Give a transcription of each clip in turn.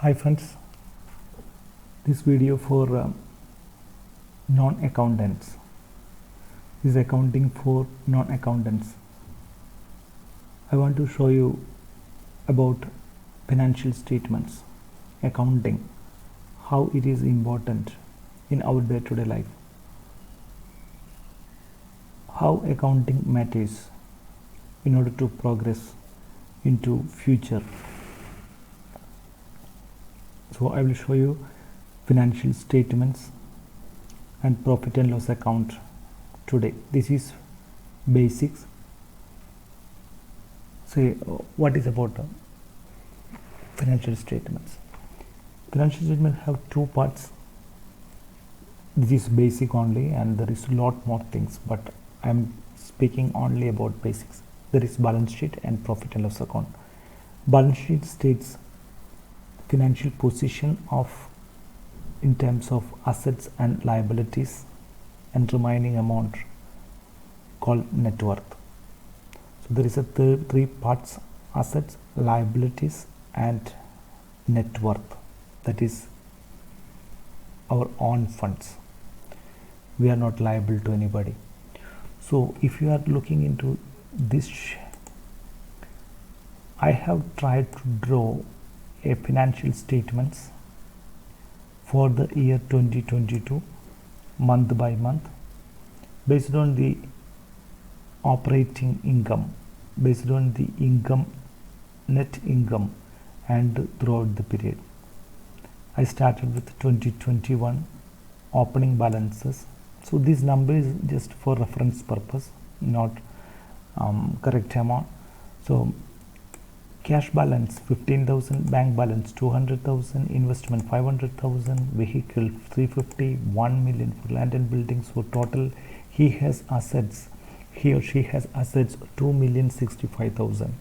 Hi friends, this video for non-accountants is accounting for non-accountants. I want to show you about financial statements, accounting, how it is important in our day-to-day life, how accounting matters in order to progress into future. So I will show you financial statements and profit and loss account today. This is basics. Say what is about financial statements. Financial statements have two parts. This is basic only, and there is a lot more things, but I am speaking only about basics. There is balance sheet and profit and loss account. Balance sheet states financial position of in terms of assets and liabilities, and remaining amount called net worth. So there is a three parts: assets, liabilities and net worth. That is our own funds. We are not liable to anybody. So if you are looking into this, I have tried to draw a financial statements for the year 2022 month by month based on the operating income, based on the income, net income, and throughout the period. I started with 2021 opening balances. So this number is just for reference purpose, not correct amount. So cash balance 15,000, bank balance 200,000, investment 500,000, vehicle 350, 1 million for land and buildings. So total he has assets, he or she has assets 2,065,000,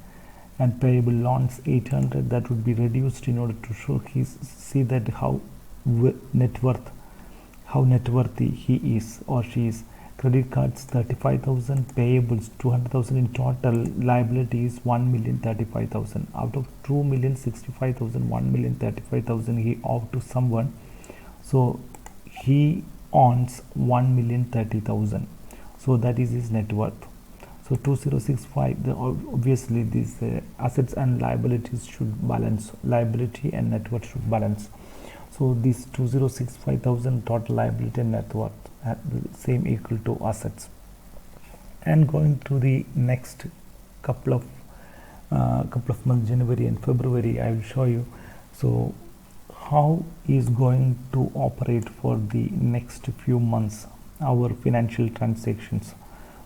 and payable loans 800. That would be reduced in order to show see that how net worthy he is or she is. Credit cards 35,000, payables 200,000. In total liability is 1,035,000. Out of 2,065,000, 1,035,000 he owed to someone. So he owns 1,030,000. So that is his net worth. So 2065. Obviously these assets and liabilities should balance. Liability and net worth should balance. So this 2,065,000 total liability and net worth same equal to assets. And going to the next couple of months, January and February, I will show you. So how is going to operate for the next few months our financial transactions.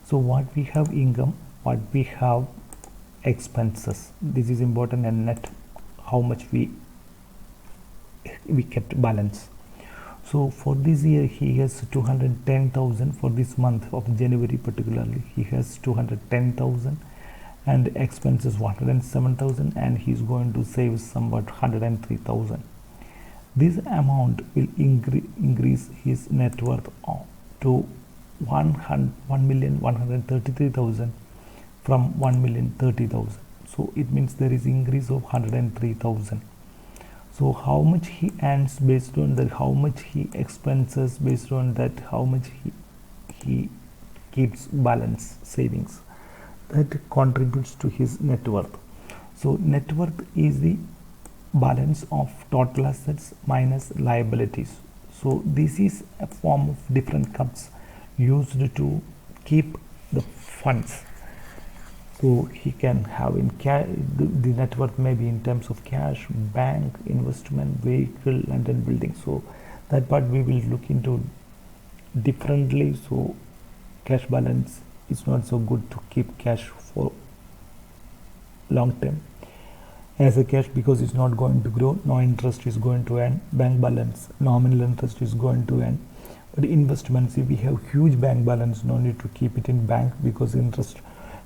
So what we have income, what we have expenses, this is important, and net how much we kept balance. So for this year he has 210,000. For this month of January particularly he has 210,000, and expenses 107,000, and he is going to save somewhat 103,000. This amount will increase his net worth to 1,133,000 from 1,030,000. So it means there is increase of 103,000. So how much he earns based on that, how much he expenses based on that, how much he keeps balance savings, that contributes to his net worth. So net worth is the balance of total assets minus liabilities. So this is a form of different cups used to keep the funds. So he can have in cash, the net worth may be in terms of cash, bank, investment, vehicle, land and building. So that part we will look into differently. So cash balance is not so good to keep cash for long term as a cash, because it's not going to grow, no interest is going to earn. Bank balance, nominal interest is going to earn. But investments, if we have huge bank balance, no need to keep it in bank because interest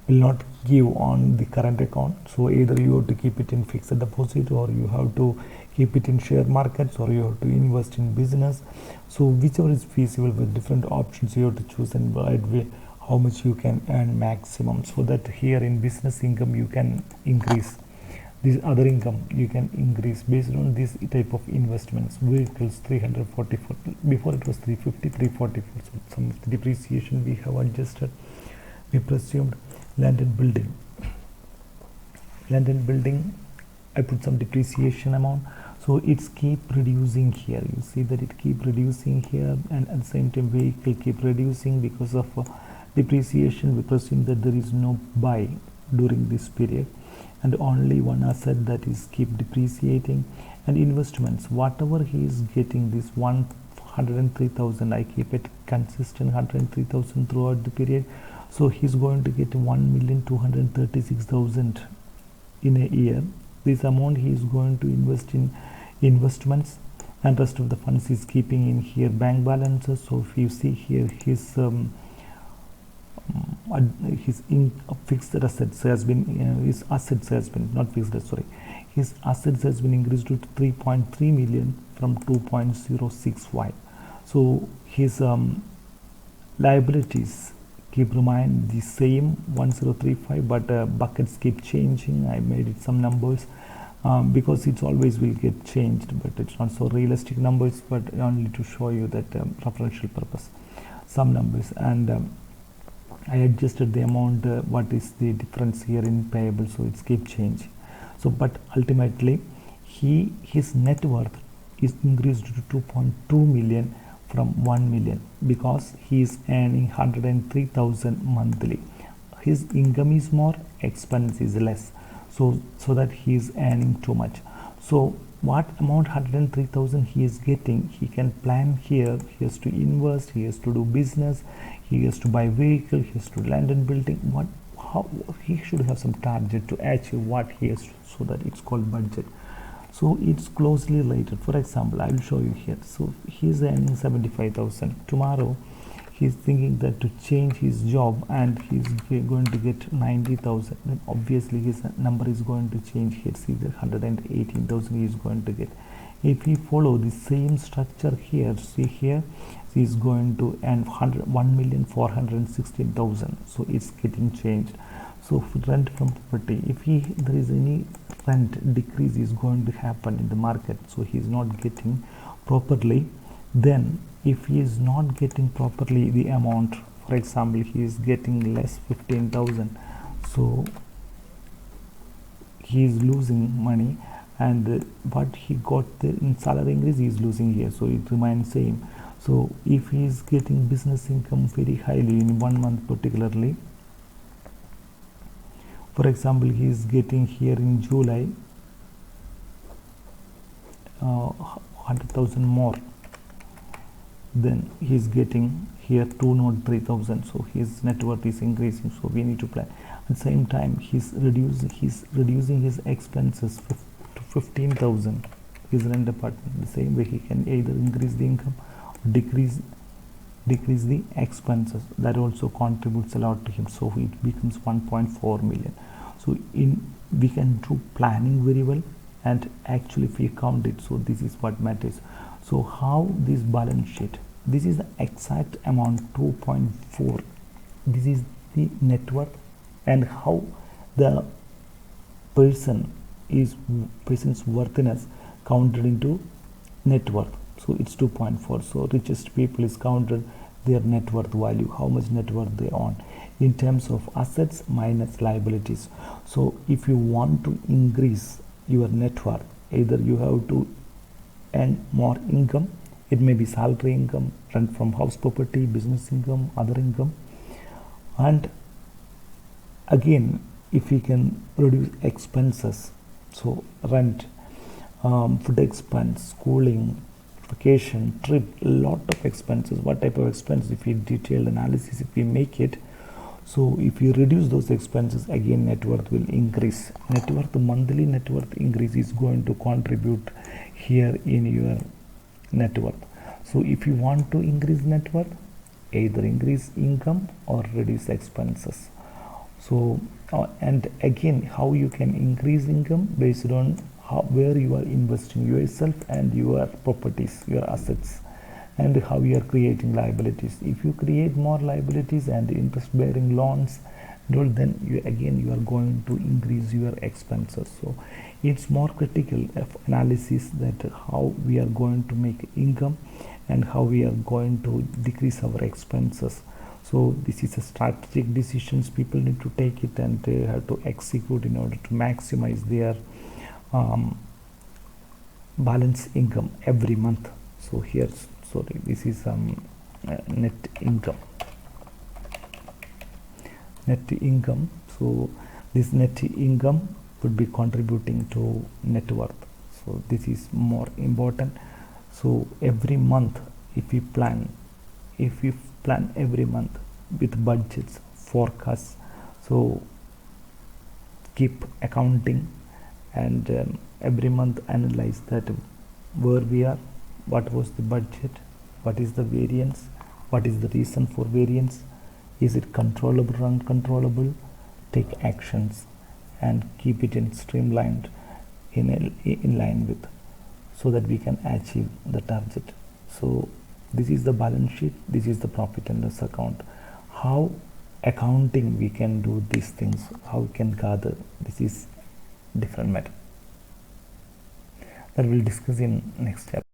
will not give on the current account. So either you have to keep it in fixed deposit, or you have to keep it in share markets, or you have to invest in business. So whichever is feasible, with different options you have to choose, and right way how much you can earn maximum, so that here in business income you can increase This other income you can increase based on this type of investments. Vehicles 344, before it was 350, 344. So some of the depreciation we have adjusted. We presumed land and building. Land and building, I put some depreciation amount. So it's keep reducing here. You see that it keep reducing here, and at the same time vehicle keep reducing because of depreciation. We presume that there is no buy during this period, and only one asset that is keep depreciating. And investments, whatever he is getting, this 103,000, I keep it consistent 103,000 throughout the period. So he's going to get 1,236,000 in a year. This amount he is going to invest in investments, and rest of the funds is keeping in here bank balances. So if you see here, his fixed assets has been his assets has been not fixed, sorry, his assets has been increased to 3.3 million from 2.065. So his liabilities keep remain the same 1035, but buckets keep changing. I made it some numbers because it's always will get changed, but it's not so realistic numbers, but only to show you that referential purpose some numbers. And I adjusted the amount what is the difference here in payable, so it's keep changing. So but ultimately his net worth is increased to 2.2 million from 1 million because he is earning 103,000 monthly. His income is more, expense is less, so that he is earning too much. So what amount 103,000 he is getting, he can plan here. He has to invest, he has to do business, he has to buy vehicle, he has to land and building. How he should have some target to achieve what he has, so that it's called budget. So it's closely related. For example, I will show you here. So he is earning 75,000. Tomorrow he is thinking that to change his job and he is going to get 90,000. Then obviously his number is going to change here. See the 118,000 he is going to get. If we follow the same structure here, see here, he is going to earn 1,416,000. So it's getting changed. So rent from property, if there is any rent decrease is going to happen in the market, so he is not getting properly, then if he is not getting properly the amount, for example he is getting less 15,000, so he is losing money, and what he got in salary increase he is losing here, so it remains same. So if he is getting business income very highly in 1 month particularly, for example he is getting here in July 100,000 more, then he is getting here 203,000. So his net worth is increasing, so we need to plan. At the same time he's reducing his expenses to 15,000. His rent apartment, the same way he can either increase the income or decrease the expenses. That also contributes a lot to him, so it becomes 1.4 million. So we can do planning very well, and actually if we count it, so this is what matters. So how this balance sheet, this is the exact amount 2.4, this is the net worth, and how the person's worthiness counted into net worth. So it's 2.4. so richest people is counted their net worth value, how much net worth they own in terms of assets minus liabilities. So if you want to increase your net worth, either you have to earn more income, it may be salary income, rent from house property, business income, other income, and again if we can reduce expenses, so rent, food expense, schooling, vacation, trip, a lot of expenses. What type of expenses? If we detailed analysis, if we make it, so if you reduce those expenses, again net worth will increase. Net worth, monthly net worth increase is going to contribute here in your net worth. So if you want to increase net worth, either increase income or reduce expenses. So and again how you can increase income based on where you are investing yourself and your properties, your assets, and how you are creating liabilities. If you create more liabilities and interest bearing loans, then you are going to increase your expenses. So it's more critical of analysis that how we are going to make income and how we are going to decrease our expenses. So this is a strategic decisions people need to take it, and they have to execute in order to maximize their balance income every month. So here, sorry, this is net income. So this net income would be contributing to net worth. So this is more important. So every month, if we plan every month with budgets, forecasts, so keep accounting, and every month analyze that where we are, what was the budget, what is the variance, what is the reason for variance, is it controllable or uncontrollable, take actions and keep it in streamlined in line with, so that we can achieve the target. So this is the balance sheet, this is the profit and loss account. How accounting we can do these things, how we can gather, this is different matter that we'll discuss in next step.